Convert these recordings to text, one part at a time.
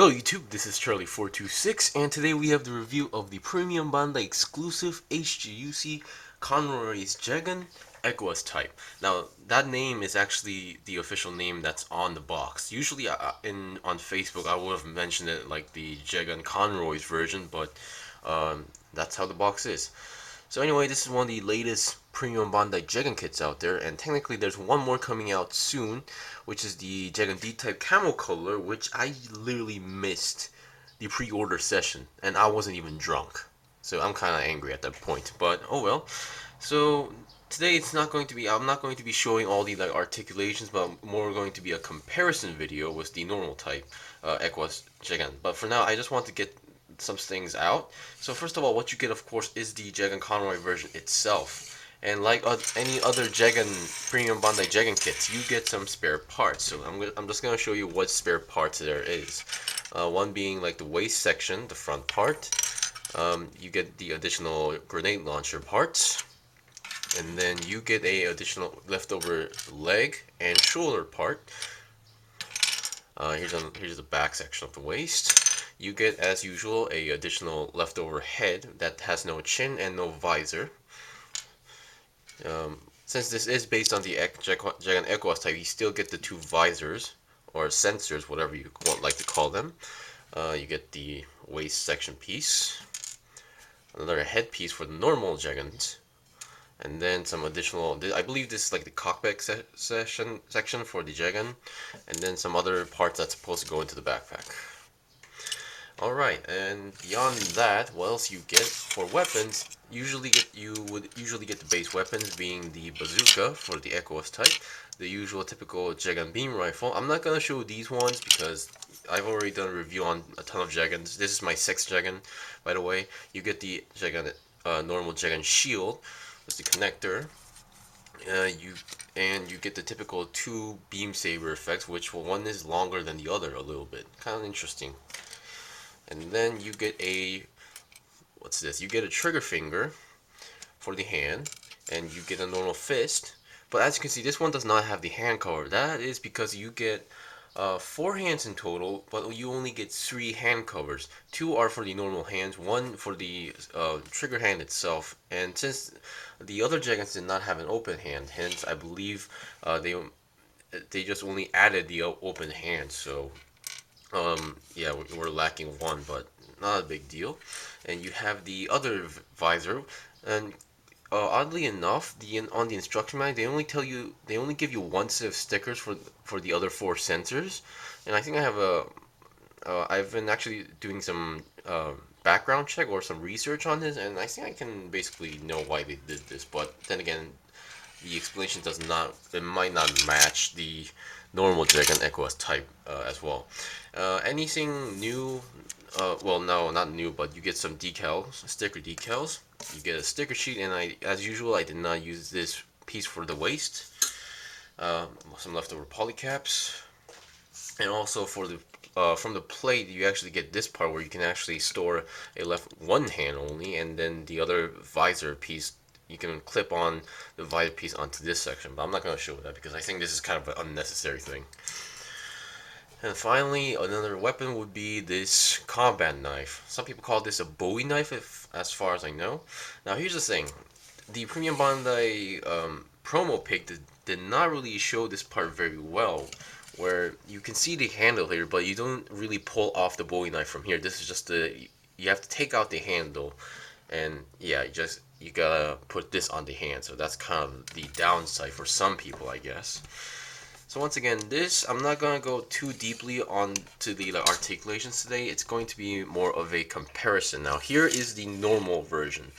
Hello YouTube, this is Charlie426, and today we have the review of the Premium Bandai exclusive HGUC Conroys Jegan ECOAS type. Now, that name is actually the official name that's on the box. Usually on Facebook I would have mentioned it like the Jegan Conroys version, but that's how the box is. So anyway, this is one of the latest Premium Bandai Jegan kits out there, and technically there's one more coming out soon, which is the Jegan D-Type Camo color, which I literally missed the pre-order session, and I wasn't even drunk. So I'm kind of angry at that point, but oh well. So today I'm not going to be showing all the like articulations, but more going to be a comparison video with the normal type ECOAS Jegan. But for now, I just want to get some things out. So first of all, what you get, of course, is the Jegan Conroy version itself. And like any other Jegan Premium Bandai Jegan kits, you get some spare parts. So I'm just gonna show you what spare parts there is. One being like the waist section, the front part. You get the additional grenade launcher parts, and then you get a additional leftover leg and shoulder part. Here's the back section of the waist. You get, as usual, a additional leftover head that has no chin and no visor. Since this is based on the Jegan ECOAS type, you still get the two visors, or sensors, whatever you like to call them. You get the waist section piece, another head piece for the normal Jegans, and then some additional, I believe this is like the cockpit section for the Jegan, and then some other parts that's supposed to go into the backpack. Alright, and beyond that, what else you get for weapons? You would usually get the base weapons, being the bazooka for the ECOAS type, the usual typical Jegan beam rifle. I'm not gonna show these ones because I've already done a review on a ton of Jegans. This is my 6th Jegan, by the way. You get the Jegan, normal Jegan shield with the connector. You get the typical 2 beam saber effects, which one is longer than the other a little bit. Kind of interesting. And then you get what's this? You get a trigger finger for the hand, and you get a normal fist. But as you can see, this one does not have the hand cover. That is because you get 4 hands in total, but you only get 3 hand covers. 2 are for the normal hands, 1 for the trigger hand itself. And since the other Jegans did not have an open hand, hence I believe they just only added the open hand. So yeah, we're lacking 1, but not a big deal. And you have the other visor, and oddly enough, on the instruction manual they only give you 1 set of stickers for the other 4 sensors. And I think I've been actually doing some background check or some research on this, and I think I can basically know why they did this. But then again, the explanation it might not match the normal Jegan ECOAS type as well. Anything new? Well, no, not new, but you get some decals, sticker decals. You get a sticker sheet, and as usual, I did not use this piece for the waist. Some leftover polycaps, and also for the from the plate, you actually get this part where you can actually store one hand only, and then the other visor piece, you can clip on the visor piece onto this section. But I'm not going to show that because I think this is kind of an unnecessary thing. And finally, another weapon would be this combat knife. Some people call this a Bowie knife, as far as I know. Now here's the thing. The Premium Bandai promo pic did not really show this part very well, where you can see the handle here, but you don't really pull off the Bowie knife from here. This is just you have to take out the handle, and yeah, you gotta put this on the hand. So that's kind of the downside for some people, I guess. So once again, I'm not going to go too deeply onto the articulations today. It's going to be more of a comparison. Now here is the normal version.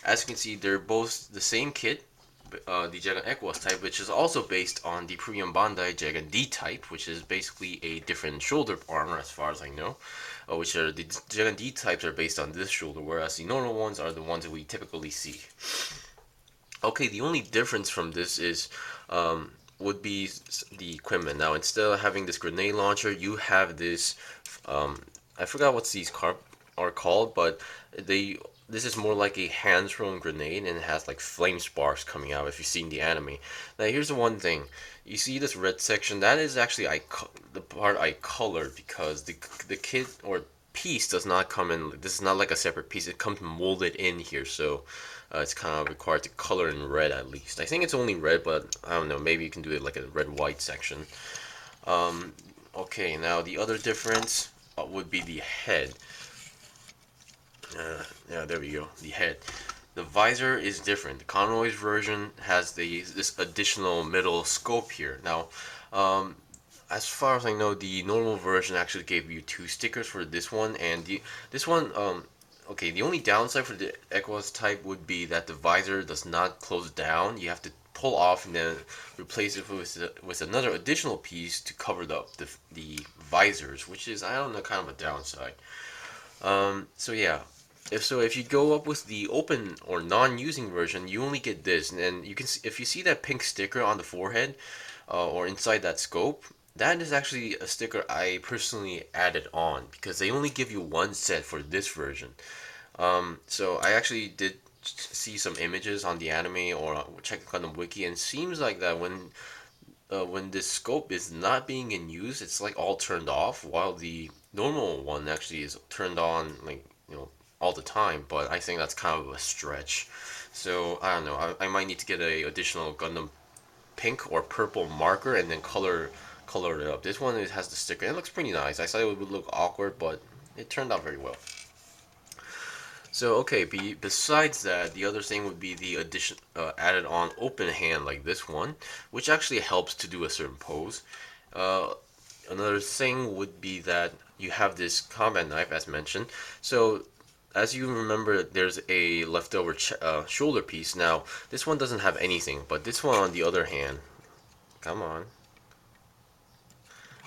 As you can see, they're both the same kit, the Jegan ECOAS type, which is also based on the Premium Bandai Jegan D type, which is basically a different shoulder armor as far as I know. Which are the Jegan D types are based on this shoulder, whereas the normal ones are the ones that we typically see. Okay, the only difference from this is would be the equipment. Now, instead of having this grenade launcher, you have this I forgot what's these are called, but this is more like a hand-thrown grenade, and it has like flame sparks coming out if you've seen the anime. Now here's the one thing. You see this red section? That is actually the part I colored because the kit or piece does not come in. This is not like a separate piece. It comes molded in here, so it's kind of required to color in red at least. I think it's only red, but I don't know. Maybe you can do it like a red-white section. Okay, now the other difference would be the head. Yeah, there we go. The head. The visor is different. The Conroys version has this additional middle scope here. Now, as far as I know, the normal version actually gave you 2 stickers for this one, and this one, okay, the only downside for the ECOAS type would be that the visor does not close down. You have to pull off and then replace it with another additional piece to cover up the visors, which is, I don't know, kind of a downside. So yeah, if you go up with the open or non-using version, you only get this, and then you can see, if you see that pink sticker on the forehead or inside that scope, that is actually a sticker I personally added on because they only give you 1 set for this version. So I actually did see some images on the anime or check on the wiki, and it seems like that when this scope is not being in use, it's like all turned off, while the normal one actually is turned on, like, all the time. But I think that's kind of a stretch. So I don't know. I might need to get a additional Gundam pink or purple marker and then color it up. This one, it has the sticker. It looks pretty nice. I thought it would look awkward, but it turned out very well. So okay, besides that, the other thing would be the addition added on open hand like this one, which actually helps to do a certain pose. Another thing would be that you have this combat knife as mentioned. So as you remember, there's a leftover shoulder piece. Now this one doesn't have anything, but this one on the other hand, come on,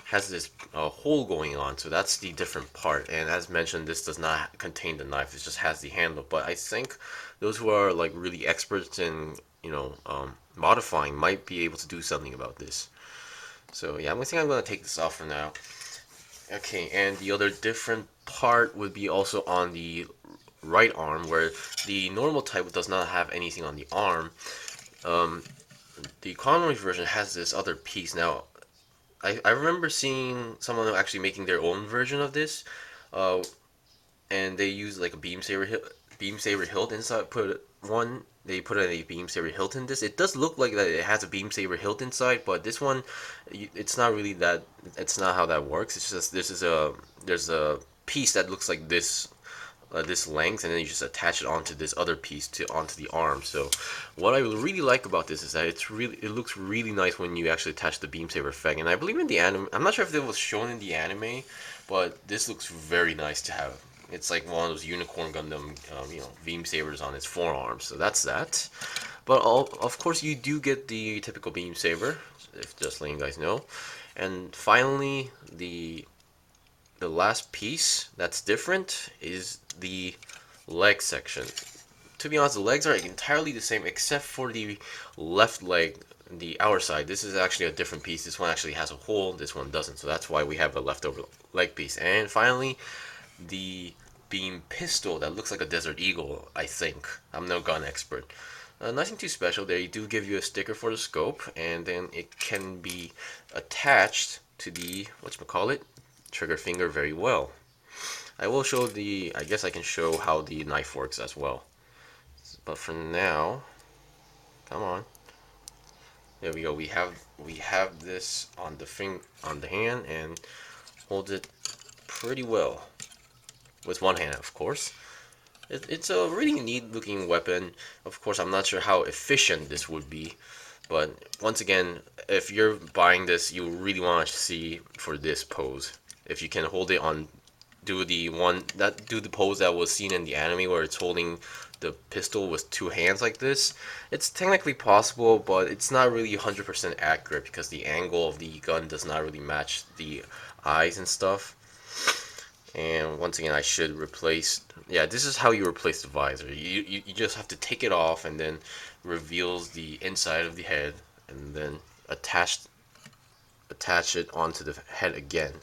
has this hole going on, so that's the different part. And as mentioned, this does not contain the knife, it just has the handle. But I think those who are like really experts in modifying might be able to do something about this. So yeah, I think I'm gonna take this off for now. Okay, and the other different part would be also on the right arm, where the normal type does not have anything on the arm. The Conroy version has this other piece. Now I remember seeing someone actually making their own version of this, and they use like a beam saber hilt inside. They put a beam saber hilt in this. It does look like that it has a beam saber hilt inside, but this one, it's not really that. It's not how that works. It's just there's a piece that looks like this length, and then you just attach it onto this other piece onto the arm. So what I really like about this is that it looks really nice when you actually attach the beam saber effect. And I believe in the anime, I'm not sure if it was shown in the anime, but this looks very nice to have. It's like one of those Unicorn Gundam beam sabers on its forearm. So that's that. But of course you do get the typical beam saber, if just letting you guys know. And finally, the last piece that's different is the leg section. To be honest, the legs are entirely the same except for the left leg, the outer side. This is actually a different piece. This one actually has a hole, this one doesn't, so that's why we have a leftover leg piece. And finally, the beam pistol that looks like a Desert Eagle, I think. I'm no gun expert. Nothing too special. They do give you a sticker for the scope, and then it can be attached to the, whatchamacallit, trigger finger very well. I will show I guess I can show how the knife works as well. But for now, come on. There we go. We have this on the hand, and holds it pretty well with one hand, of course. It's a really neat looking weapon. Of course, I'm not sure how efficient this would be, but once again, if you're buying this, you really want to see for this pose. If you can hold it on, do the pose that was seen in the anime where it's holding the pistol with 2 hands like this. It's technically possible, but it's not really 100% accurate because the angle of the gun does not really match the eyes and stuff. And once again, I should replace. Yeah, this is how you replace the visor. You just have to take it off, and then reveals the inside of the head, and then attach it onto the head again.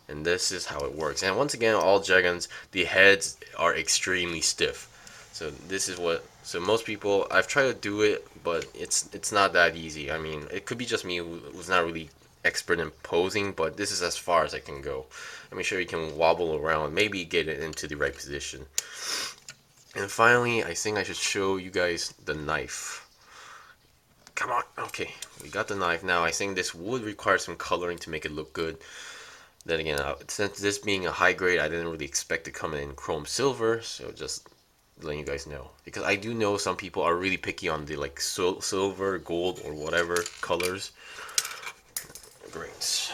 and this is how it works. And once again, all Jegans, the heads are extremely stiff. So this is what, so most people, I've tried to do it, but it's not that easy. I mean, it could be just me who's not really expert in posing, but this is as far as I can go. Let me show you can wobble around, maybe get it into the right position. And finally, I think I should show you guys the knife. Come on, okay, we got the knife. Now I think this would require some coloring to make it look good. Then again, since this being a high grade, I didn't really expect to come in chrome silver, so just letting you guys know, because I do know some people are really picky on the like silver, gold, or whatever colors. Great.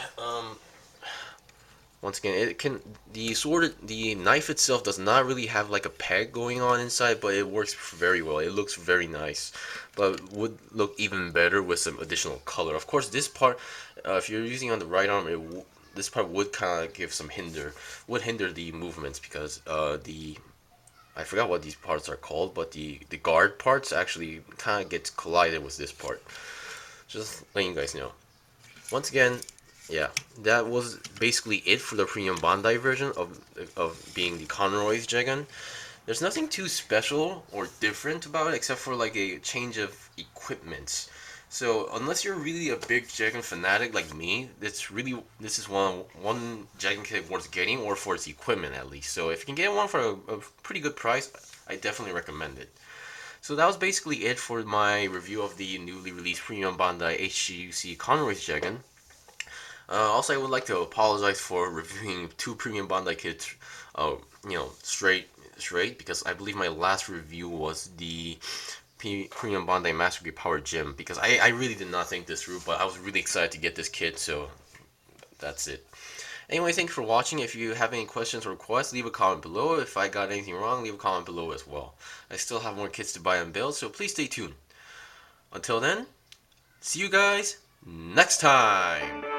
Once again, it can, the knife itself does not really have like a peg going on inside, but it works very well. It looks very nice, but would look even better with some additional color. Of course, this part, if you're using on the right arm, this part would kind of give some would hinder the movements, because I forgot what these parts are called, but the guard parts actually kind of gets collided with this part. Just letting you guys know. Once again, yeah, that was basically it for the premium Bandai version of being the Conroys Jegan. There's nothing too special or different about it except for like a change of equipment. So unless you're really a big Jegan fanatic like me, this is one Jegan kit worth getting, or for its equipment at least. So if you can get one for a pretty good price, I definitely recommend it. So that was basically it for my review of the newly released premium Bandai HGUC Conroys Jegan. Also, I would like to apologize for reviewing two premium Bandai kits, straight, because I believe my last review was the premium Bandai Master Grade Power Gym, because I really did not think this through, but I was really excited to get this kit, so that's it. Anyway, thank you for watching. If you have any questions or requests, leave a comment below. If I got anything wrong, leave a comment below as well. I still have more kits to buy and build, so please stay tuned. Until then, see you guys next time!